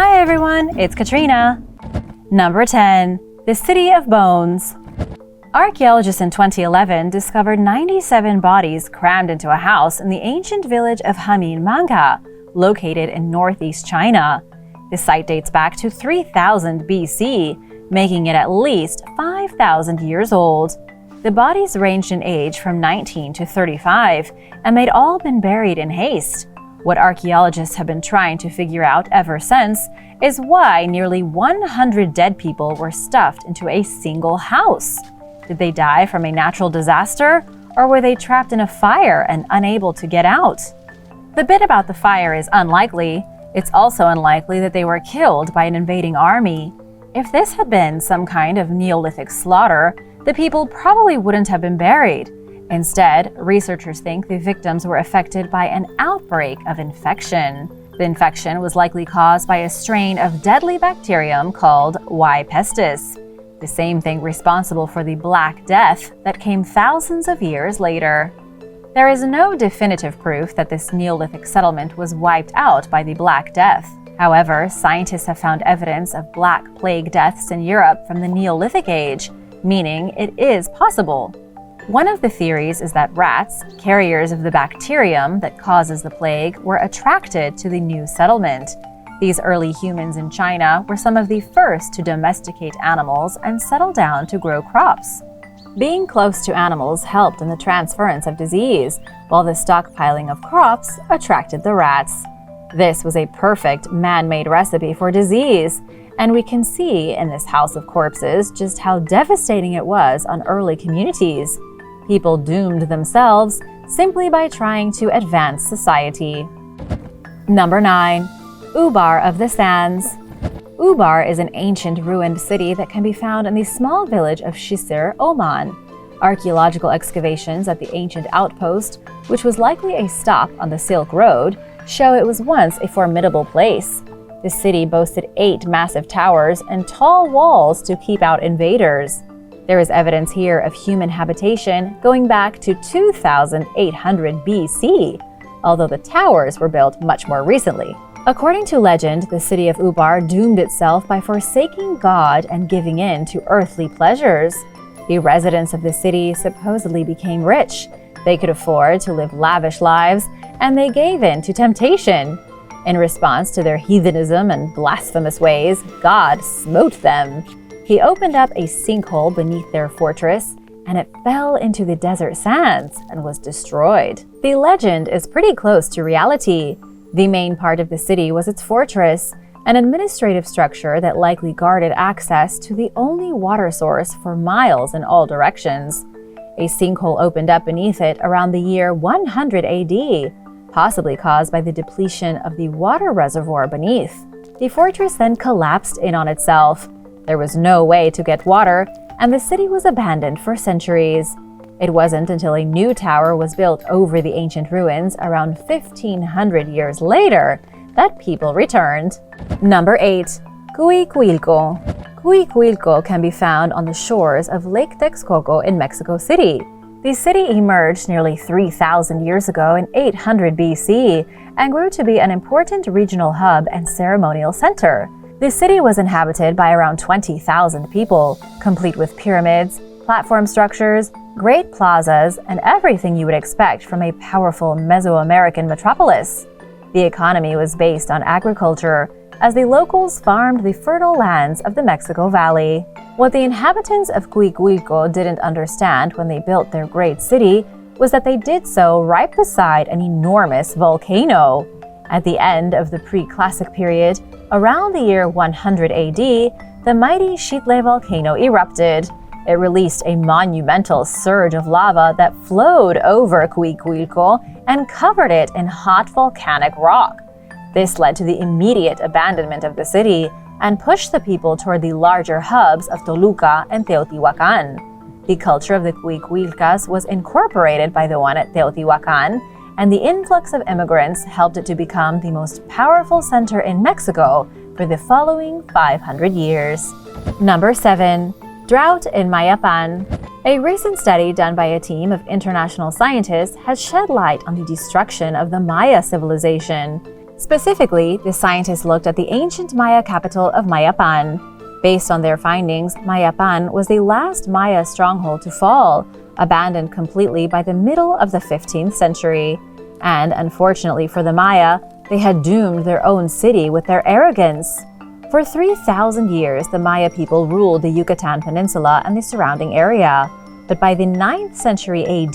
Hi everyone, it's Katrina. Number 10. The City of Bones. Archaeologists in 2011 discovered 97 bodies crammed into a house in the ancient village of Hamin-Manga, located in northeast China. The site dates back to 3000 BC, making it at least 5,000 years old. The bodies ranged in age from 19 to 35, and they'd all been buried in haste. What archaeologists have been trying to figure out ever since is why nearly 100 dead people were stuffed into a single house. Did they die from a natural disaster, or were they trapped in a fire and unable to get out? The bit about the fire is unlikely. It's also unlikely that they were killed by an invading army. If this had been some kind of Neolithic slaughter, the people probably wouldn't have been buried. Instead, researchers think the victims were affected by an outbreak of infection. The infection was likely caused by a strain of deadly bacterium called Y. pestis, the same thing responsible for the Black Death that came thousands of years later. There is no definitive proof that this Neolithic settlement was wiped out by the Black Death. However, scientists have found evidence of Black Plague deaths in Europe from the Neolithic age, meaning it is possible. One of the theories is that rats, carriers of the bacterium that causes the plague, were attracted to the new settlement. These early humans in China were some of the first to domesticate animals and settle down to grow crops. Being close to animals helped in the transference of disease, while the stockpiling of crops attracted the rats. This was a perfect man-made recipe for disease, and we can see in this house of corpses just how devastating it was on early communities. People doomed themselves simply by trying to advance society. Number 9. Ubar of the Sands. Ubar is an ancient ruined city that can be found in the small village of Shisir, Oman. Archaeological excavations at the ancient outpost, which was likely a stop on the Silk Road, show it was once a formidable place. The city boasted 8 massive towers and tall walls to keep out invaders. There is evidence here of human habitation going back to 2800 BC, although the towers were built much more recently. According to legend, the city of Ubar doomed itself by forsaking God and giving in to earthly pleasures. The residents of the city supposedly became rich. They could afford to live lavish lives, and they gave in to temptation. In response to their heathenism and blasphemous ways, God smote them. He opened up a sinkhole beneath their fortress, and it fell into the desert sands and was destroyed. The legend is pretty close to reality. The main part of the city was its fortress, an administrative structure that likely guarded access to the only water source for miles in all directions. A sinkhole opened up beneath it around the year 100 AD, possibly caused by the depletion of the water reservoir beneath. The fortress then collapsed in on itself. There was no way to get water, and the city was abandoned for centuries. It wasn't until a new tower was built over the ancient ruins around 1500 years later that people returned. Number 8. Cuicuilco. Cuicuilco can be found on the shores of Lake Texcoco in Mexico City. The city emerged nearly 3,000 years ago in 800 BC and grew to be an important regional hub and ceremonial center. The city was inhabited by around 20,000 people, complete with pyramids, platform structures, great plazas, and everything you would expect from a powerful Mesoamerican metropolis. The economy was based on agriculture, as the locals farmed the fertile lands of the Mexico Valley. What the inhabitants of Cuicuilco didn't understand when they built their great city was that they did so right beside an enormous volcano. At the end of the pre-classic period, around the year 100 AD, the mighty Xitle volcano erupted. It released a monumental surge of lava that flowed over Cuicuilco and covered it in hot volcanic rock. This led to the immediate abandonment of the city and pushed the people toward the larger hubs of Toluca and Teotihuacan. The culture of the Cuicuilcas was incorporated by the one at Teotihuacan, and the influx of immigrants helped it to become the most powerful center in Mexico for the following 500 years. Number 7. Drought in Mayapan. A recent study done by a team of international scientists has shed light on the destruction of the Maya civilization. Specifically, the scientists looked at the ancient Maya capital of Mayapan. Based on their findings, Mayapan was the last Maya stronghold to fall, abandoned completely by the middle of the 15th century. And unfortunately for the Maya, they had doomed their own city with their arrogance. For 3,000 years, the Maya people ruled the Yucatan Peninsula and the surrounding area. But by the 9th century AD,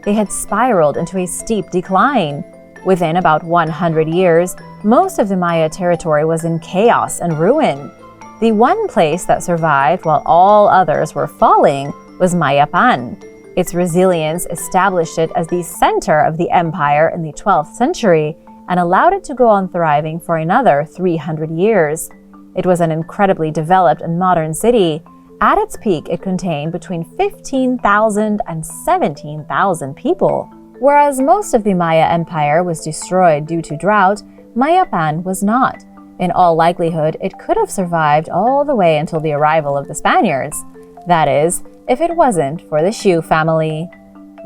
they had spiraled into a steep decline. Within about 100 years, most of the Maya territory was in chaos and ruin. The one place that survived while all others were falling was Mayapan. Its resilience established it as the center of the empire in the 12th century and allowed it to go on thriving for another 300 years. It was an incredibly developed and modern city. At its peak, it contained between 15,000 and 17,000 people. Whereas most of the Maya Empire was destroyed due to drought, Mayapan was not. In all likelihood, it could have survived all the way until the arrival of the Spaniards. That is, if it wasn't for the Xiu family.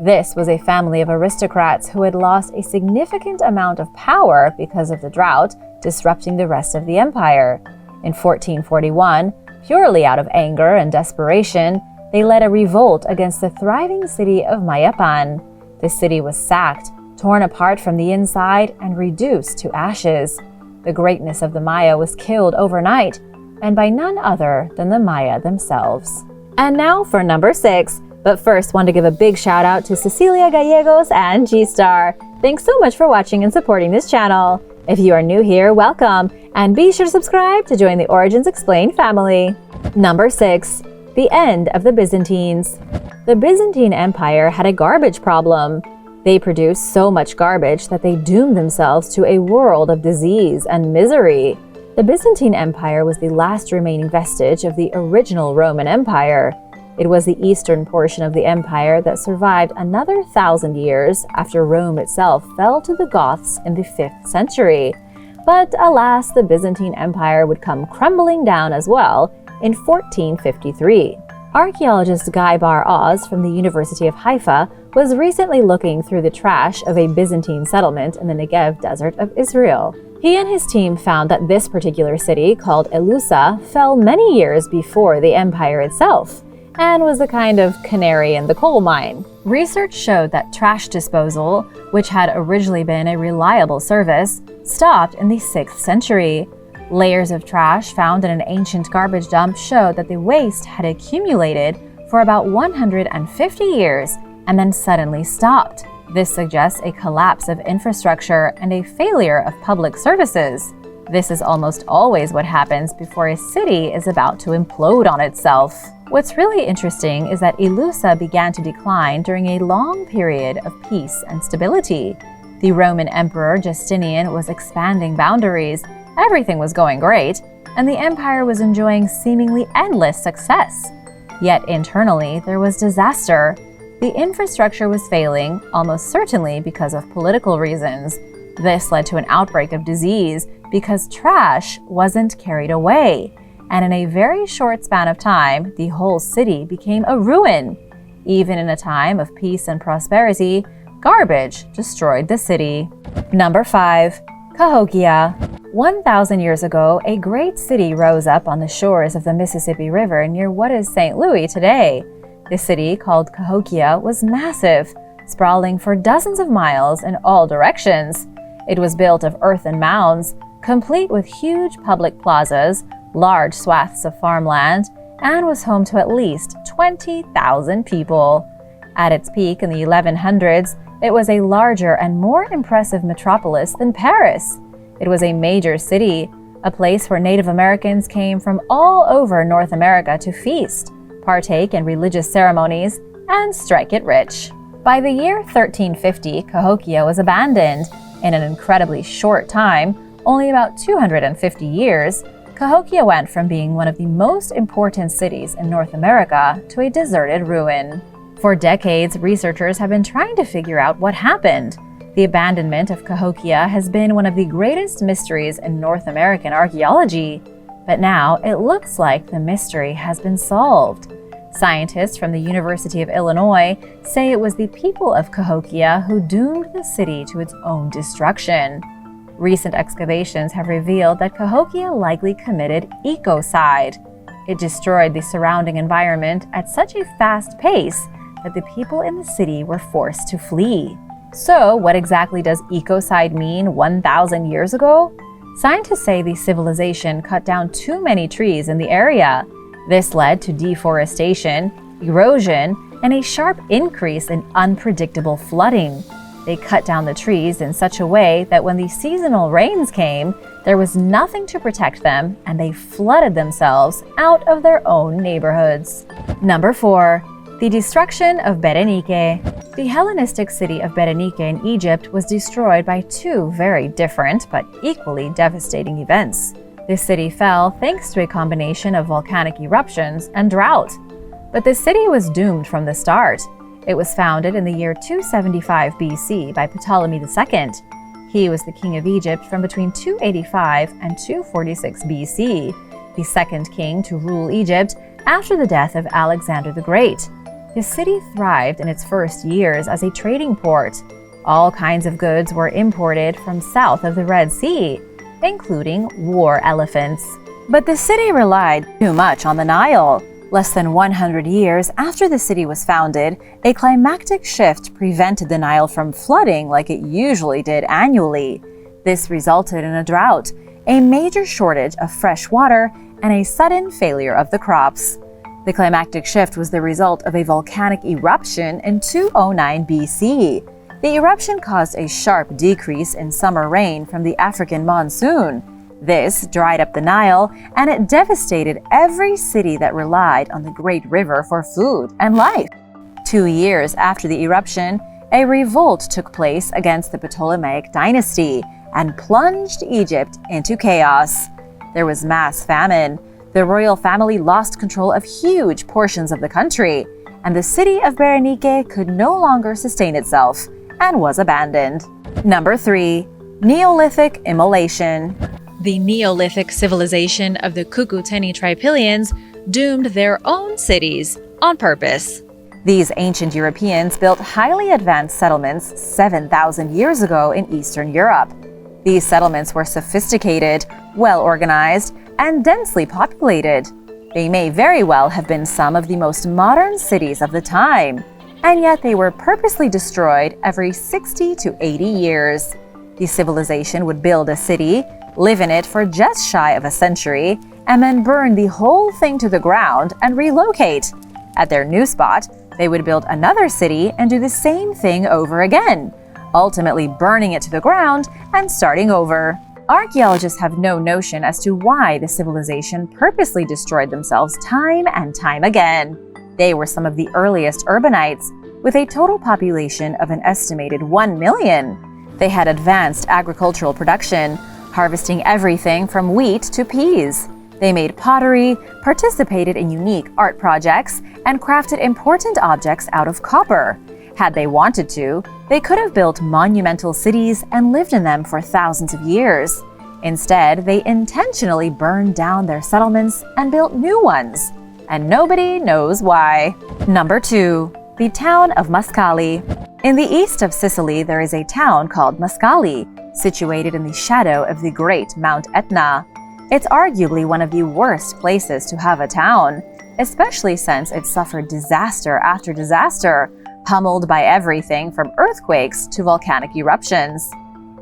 This was a family of aristocrats who had lost a significant amount of power because of the drought, disrupting the rest of the empire. In 1441, purely out of anger and desperation, they led a revolt against the thriving city of Mayapan. The city was sacked, torn apart from the inside, and reduced to ashes. The greatness of the Maya was killed overnight, and by none other than the Maya themselves. And now for number 6. But first, want to give a big shout out to Cecilia Gallegos and G-Star. Thanks so much for watching and supporting this channel. If you are new here, welcome, and be sure to subscribe to join the Origins Explained family. Number 6. The end of the Byzantines. The Byzantine Empire had a garbage problem. They produced so much garbage that they doomed themselves to a world of disease and misery. The Byzantine Empire was the last remaining vestige of the original Roman Empire. It was the eastern portion of the empire that survived another 1,000 years after Rome itself fell to the Goths in the 5th century. But alas, the Byzantine Empire would come crumbling down as well in 1453. Archaeologist Guy Bar Oz from the University of Haifa was recently looking through the trash of a Byzantine settlement in the Negev desert of Israel. He and his team found that this particular city, called Elusa, fell many years before the empire itself, and was a kind of canary in the coal mine. Research showed that trash disposal, which had originally been a reliable service, stopped in the 6th century. Layers of trash found in an ancient garbage dump showed that the waste had accumulated for about 150 years and then suddenly stopped. This suggests a collapse of infrastructure and a failure of public services. This is almost always what happens before a city is about to implode on itself. What's really interesting is that Elusa began to decline during a long period of peace and stability. The Roman Emperor Justinian was expanding boundaries, everything was going great, and the empire was enjoying seemingly endless success. Yet internally, there was disaster. The infrastructure was failing, almost certainly because of political reasons. This led to an outbreak of disease because trash wasn't carried away. And in a very short span of time, the whole city became a ruin. Even in a time of peace and prosperity, garbage destroyed the city. Number 5. Cahokia. 1,000 years ago, a great city rose up on the shores of the Mississippi River near what is St. Louis today. The city, called Cahokia, was massive, sprawling for dozens of miles in all directions. It was built of earthen mounds, complete with huge public plazas, large swaths of farmland, and was home to at least 20,000 people. At its peak in the 1100s, it was a larger and more impressive metropolis than Paris. It was a major city, a place where Native Americans came from all over North America to feast, partake in religious ceremonies, and strike it rich. By the year 1350, Cahokia was abandoned. In an incredibly short time, only about 250 years, Cahokia went from being one of the most important cities in North America to a deserted ruin. For decades, researchers have been trying to figure out what happened. The abandonment of Cahokia has been one of the greatest mysteries in North American archaeology. But now it looks like the mystery has been solved. Scientists from the University of Illinois say it was the people of Cahokia who doomed the city to its own destruction. Recent excavations have revealed that Cahokia likely committed ecocide. It destroyed the surrounding environment at such a fast pace that the people in the city were forced to flee. So, what exactly does ecocide mean 1,000 years ago? Scientists say the civilization cut down too many trees in the area. This led to deforestation, erosion, and a sharp increase in unpredictable flooding. They cut down the trees in such a way that when the seasonal rains came, there was nothing to protect them, and they flooded themselves out of their own neighborhoods. Number 4. The Destruction of Berenike. The Hellenistic city of Berenike in Egypt was destroyed by two very different but equally devastating events. This city fell thanks to a combination of volcanic eruptions and drought. But the city was doomed from the start. It was founded in the year 275 BC by Ptolemy II. He was the king of Egypt from between 285 and 246 BC, the second king to rule Egypt after the death of Alexander the Great. The city thrived in its first years as a trading port. All kinds of goods were imported from south of the Red Sea, including war elephants. But the city relied too much on the Nile. Less than 100 years after the city was founded, a climactic shift prevented the Nile from flooding like it usually did annually. This resulted in a drought, a major shortage of fresh water, and a sudden failure of the crops. The climactic shift was the result of a volcanic eruption in 209 BC. The eruption caused a sharp decrease in summer rain from the African monsoon. This dried up the Nile, and it devastated every city that relied on the great river for food and life. 2 years after the eruption, a revolt took place against the Ptolemaic dynasty and plunged Egypt into chaos. There was mass famine. The royal family lost control of huge portions of the country, and the city of Berenike could no longer sustain itself and was abandoned. Number 3. Neolithic immolation. The Neolithic civilization of the Cucuteni Tripilians doomed their own cities on purpose. These ancient Europeans built highly advanced settlements 7,000 years ago in Eastern Europe. These settlements were sophisticated, well-organized, and densely populated. They may very well have been some of the most modern cities of the time, and yet they were purposely destroyed every 60 to 80 years. The civilization would build a city, live in it for just shy of a century, and then burn the whole thing to the ground and relocate. At their new spot, they would build another city and do the same thing over again, ultimately burning it to the ground and starting over. Archaeologists have no notion as to why the civilization purposely destroyed themselves time and time again. They were some of the earliest urbanites, with a total population of an estimated 1 million. They had advanced agricultural production, harvesting everything from wheat to peas. They made pottery, participated in unique art projects, and crafted important objects out of copper. Had they wanted to, they could have built monumental cities and lived in them for thousands of years. Instead, they intentionally burned down their settlements and built new ones. And nobody knows why. Number 2. The town of Mascali. In the east of Sicily, there is a town called Mascali, situated in the shadow of the great Mount Etna. It's arguably one of the worst places to have a town, especially since it suffered disaster after disaster, pummeled by everything from earthquakes to volcanic eruptions.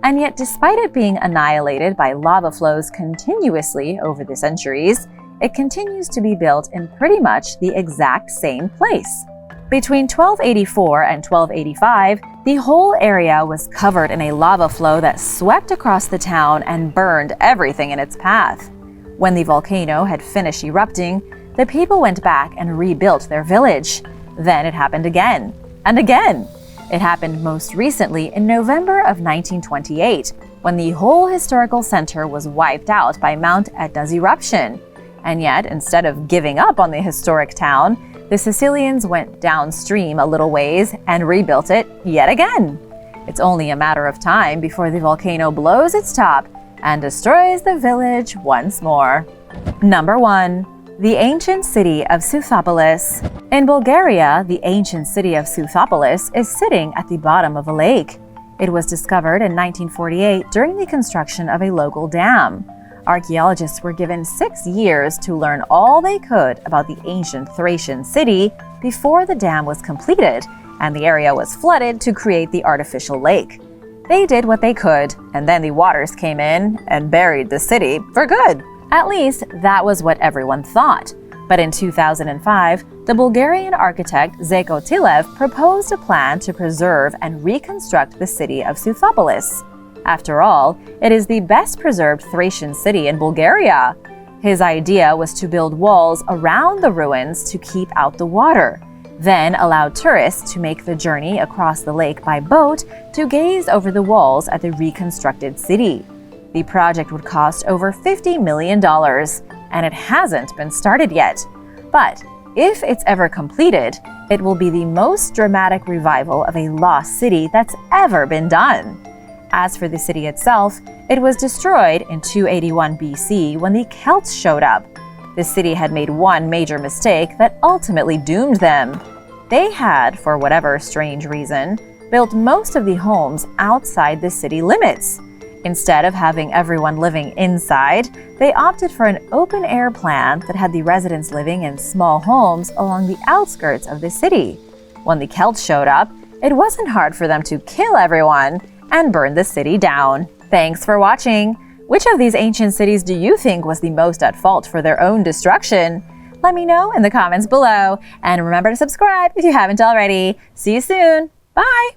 And yet, despite it being annihilated by lava flows continuously over the centuries, it continues to be built in pretty much the exact same place. Between 1284 and 1285, the whole area was covered in a lava flow that swept across the town and burned everything in its path. When the volcano had finished erupting, the people went back and rebuilt their village. Then it happened again. And again. It happened most recently in November of 1928, when the whole historical center was wiped out by Mount Etna's eruption. And yet, instead of giving up on the historic town, the Sicilians went downstream a little ways and rebuilt it yet again. It's only a matter of time before the volcano blows its top and destroys the village once more. Number 1. The ancient city of Susopolis. In Bulgaria, the ancient city of Susopolis is sitting at the bottom of a lake. It was discovered in 1948 during the construction of a local dam. Archaeologists were given 6 years to learn all they could about the ancient Thracian city before the dam was completed and the area was flooded to create the artificial lake. They did what they could, and then the waters came in and buried the city for good. At least, that was what everyone thought. But in 2005, the Bulgarian architect Željko Tilev proposed a plan to preserve and reconstruct the city of Susopolis. After all, it is the best-preserved Thracian city in Bulgaria. His idea was to build walls around the ruins to keep out the water, then allow tourists to make the journey across the lake by boat to gaze over the walls at the reconstructed city. The project would cost over $50 million, and it hasn't been started yet. But if it's ever completed, it will be the most dramatic revival of a lost city that's ever been done. As for the city itself, it was destroyed in 281 BC when the Celts showed up. The city had made one major mistake that ultimately doomed them. They had, for whatever strange reason, built most of the homes outside the city limits. Instead of having everyone living inside, they opted for an open-air plan that had the residents living in small homes along the outskirts of the city. When the Celts showed up, it wasn't hard for them to kill everyone and burn the city down. Thanks for watching! Which of these ancient cities do you think was the most at fault for their own destruction? Let me know in the comments below, and remember to subscribe if you haven't already. See you soon! Bye!